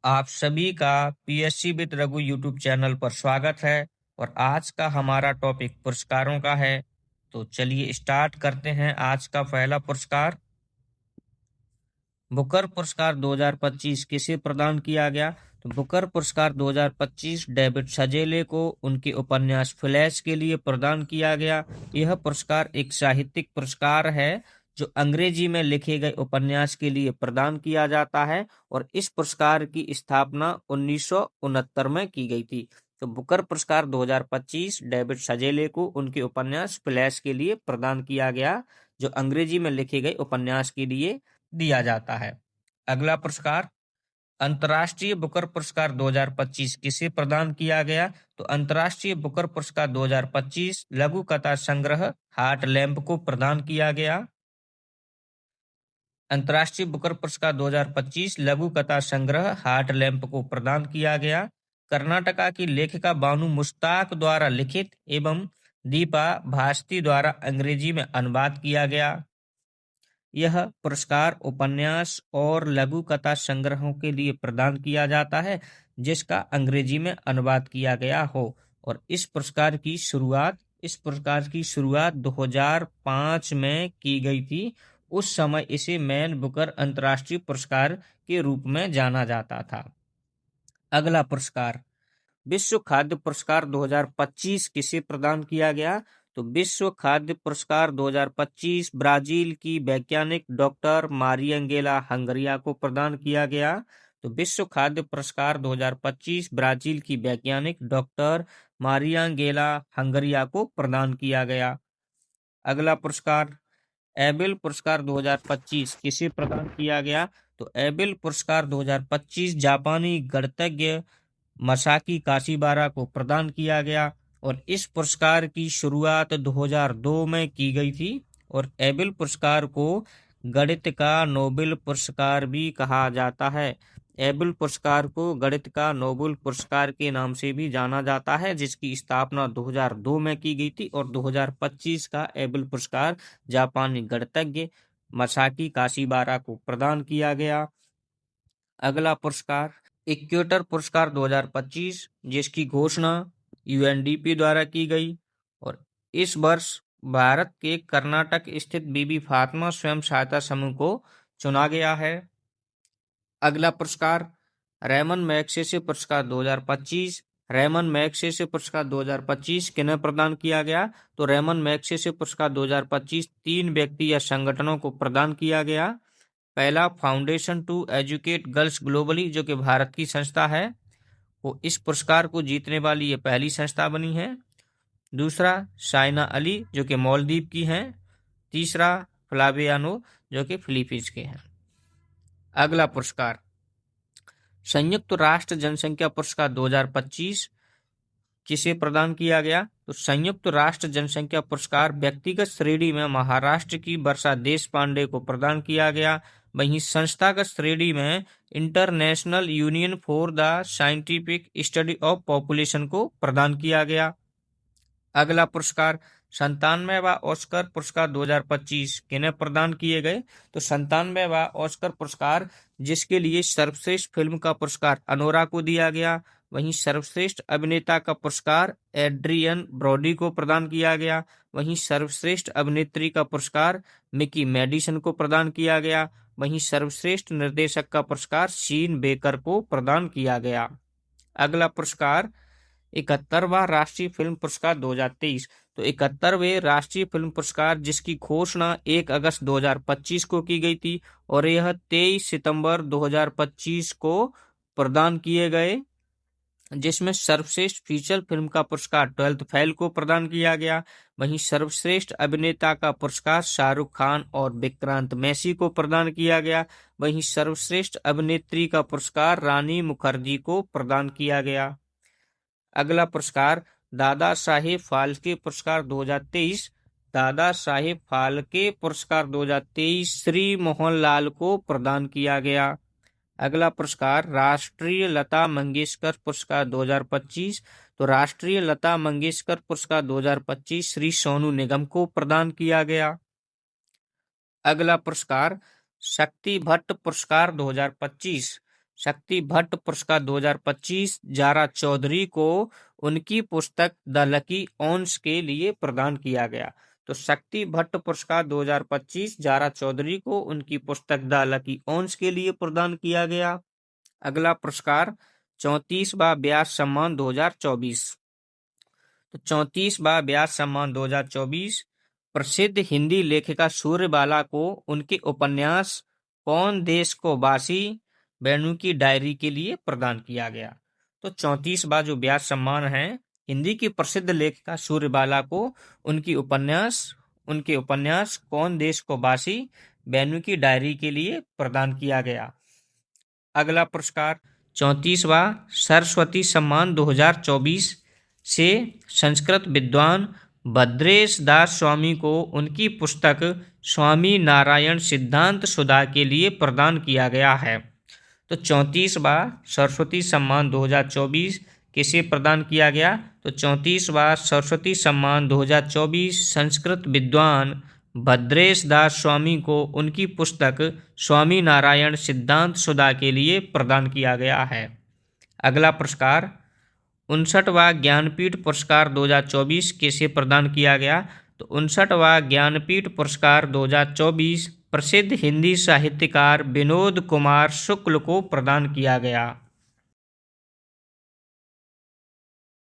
आप सभी का PSC with Raghu YouTube channel पर स्वागत है। और आज का हमारा टॉपिक पुरस्कारों का है। तो चलिए स्टार्ट करते हैं। आज का पहला पुरस्कार बुकर पुरस्कार 2025 किसे प्रदान किया गया? तो बुकर पुरस्कार 2025 डेविड सजेले को उनके उपन्यास फ्लैश के लिए प्रदान किया गया। यह पुरस्कार एक साहित्यिक पुरस्कार है जो अंग्रेजी में लिखे गए उपन्यास के लिए प्रदान किया जाता है और इस पुरस्कार की स्थापना 1969 में की गई थी। तो बुकर पुरस्कार 2025 डेविड सजेले को उनके उपन्यास फ्लैश के लिए प्रदान किया गया जो अंग्रेजी में लिखे गए उपन्यास के लिए दिया जाता है। अगला पुरस्कार अंतर्राष्ट्रीय बुकर पुरस्कार 2025 किसे प्रदान किया गया? तो अंतर्राष्ट्रीय बुकर पुरस्कार 2025 लघु कथा संग्रह हार्ट लैम्प को प्रदान किया गया। अंतर्राष्ट्रीय बुकर पुरस्कार 2025 लघु कथा संग्रह हार्ट लैम्प को प्रदान किया गया। कर्नाटका की लेखिका बानु मुश्ताक द्वारा लिखित एवं दीपा भास्ती द्वारा अंग्रेजी में अनुवाद किया गया। यह पुरस्कार उपन्यास और लघु कथा संग्रहों के लिए प्रदान किया जाता है जिसका अंग्रेजी में अनुवाद किया गया हो। और इस पुरस्कार की शुरुआत 2005 में की गई थी। उस समय इसे मैन बुकर अंतर्राष्ट्रीय पुरस्कार के रूप में जाना जाता था। अगला पुरस्कार विश्व खाद्य पुरस्कार 2025 किसे प्रदान किया गया? तो विश्व खाद्य पुरस्कार 2025 ब्राजील की वैज्ञानिक डॉक्टर मारियांगेला हंगरिया को प्रदान किया गया। तो विश्व खाद्य पुरस्कार 2025 ब्राजील की वैज्ञानिक डॉक्टर मारियांगेला हंगरिया को प्रदान किया गया। अगला पुरस्कार एबेल पुरस्कार 2025 किसे प्रदान किया गया? तो एबेल पुरस्कार 2025 जापानी गणितज्ञ मसाकी काशिबारा को प्रदान किया गया और इस पुरस्कार की शुरुआत 2002 में की गई थी। और एबेल पुरस्कार को गणित का नोबेल पुरस्कार भी कहा जाता है। एबेल पुरस्कार को गणित का नोबेल पुरस्कार के नाम से भी जाना जाता है जिसकी स्थापना 2002 में की गई थी। और 2025 का एबेल पुरस्कार जापानी गणितज्ञ मसाकी काशिबारा को प्रदान किया गया। अगला पुरस्कार इक्वेटर पुरस्कार 2025 जिसकी घोषणा यूएनडीपी द्वारा की गई और इस वर्ष भारत के कर्नाटक स्थित बीबी फातिमा स्वयं सहायता समूह को चुना गया है। अगला पुरस्कार रेमन मैग्सेसे पुरस्कार 2025 रेमन मैग्सेसे पुरस्कार 2025 किन्हें प्रदान किया गया? तो रेमन मैग्सेसे पुरस्कार 2025 तीन व्यक्ति या संगठनों को प्रदान किया गया। पहला foundation to educate girls globally जो कि भारत की संस्था है, वो इस पुरस्कार को जीतने वाली ये पहली संस्था बनी है। दूसरा शाइना अली जो कि मालदीव की हैं। तीसरा फ्लावियानो जो कि फिलीपींस के हैं। अगला पुरस्कार संयुक्त राष्ट्र जनसंख्या पुरस्कार 2025 किसे प्रदान किया गया? तो संयुक्त राष्ट्र जनसंख्या पुरस्कार व्यक्तिगत श्रेणी में महाराष्ट्र की वर्षा देश पांडे को प्रदान किया गया। वहीं संस्थागत श्रेणी में international union for the scientific study of population को प्रदान किया गया। अगला पुरस्कार 97वां ऑस्कर पुरस्कार 2025 किन्हें प्रदान किए गए? तो 97वां ऑस्कर पुरस्कार जिसके लिए सर्वश्रेष्ठ फिल्म का पुरस्कार अनोरा को दिया गया। वहीं सर्वश्रेष्ठ अभिनेता का पुरस्कार एड्रियन ब्रॉडी को प्रदान किया गया। वहीं सर्वश्रेष्ठ अभिनेत्री का पुरस्कार मिकी मेडिसन को प्रदान किया गया। वहीं सर्वश्रेष्ठ निर्देशक का पुरस्कार शीन बेकर को प्रदान किया गया। अगला पुरस्कार 71वां राष्ट्रीय फिल्म पुरस्कार 2023। तो 71वें राष्ट्रीय फिल्म पुरस्कार जिसकी घोषणा 1 अगस्त 2025 को की गई थी और यह 23 सितंबर 2025 को प्रदान किए गए, जिसमें सर्वश्रेष्ठ फीचर फिल्म का पुरस्कार 12th फेल को प्रदान किया गया। वहीं सर्वश्रेष्ठ अभिनेता का पुरस्कार शाहरुख खान और विक्रांत मैसी को प्रदान किया गया। वहीं सर्वश्रेष्ठ अभिनेत्री का पुरस्कार रानी मुखर्जी को प्रदान किया गया। अगला पुरस्कार दादा साहेब फाल्के पुरस्कार 2023 दादा साहेब फाल्के पुरस्कार 2023 श्री मोहन लाल को प्रदान किया गया। अगला पुरस्कार राष्ट्रीय लता मंगेशकर पुरस्कार 2025। तो राष्ट्रीय लता मंगेशकर पुरस्कार 2025 श्री सोनू निगम को प्रदान किया गया। अगला पुरस्कार शक्ति भट्ट पुरस्कार 2025 शक्ति भट्ट पुरस्कार 2025 जारा चौधरी को उनकी पुस्तक द लकी ऑन्स के लिए प्रदान किया गया। तो शक्ति भट्ट पुरस्कार 2025 जारा चौधरी को उनकी पुस्तक द लकी ऑन्स के लिए प्रदान किया गया। अगला पुरस्कार 34वां व्यास सम्मान 2024। तो 34वां व्यास सम्मान 2024 प्रसिद्ध हिंदी लेखिका सूर्यबाला को उनके उपन्यास कौन देश को वासी वेणु की डायरी के लिए प्रदान किया गया। तो 34वां जो व्यास सम्मान है हिंदी की प्रसिद्ध लेखिका सूर्यबाला को उनके उपन्यास कौन देश को वासी वेणु की डायरी के लिए प्रदान किया गया। अगला पुरस्कार 34वां सरस्वती सम्मान 2024 से संस्कृत विद्वान भद्रेश दास स्वामी को उनकी पुस्तक स्वामी नारायण सिद्धांत सुधा के लिए प्रदान किया गया है। तो 34वां सरस्वती सम्मान 2024 किसे प्रदान किया गया। तो 34वां सरस्वती सम्मान 2024 संस्कृत विद्वान भद्रेश दास स्वामी को उनकी पुस्तक स्वामी नारायण सिद्धांत सुधा के लिए प्रदान किया गया है। अगला पुरस्कार 59वां ज्ञानपीठ पुरस्कार 2024 किसे प्रदान किया गया। तो 59वां ज्ञानपीठ पुरस्कार 2024 प्रसिद्ध हिंदी साहित्यकार विनोद कुमार शुक्ल को प्रदान किया गया।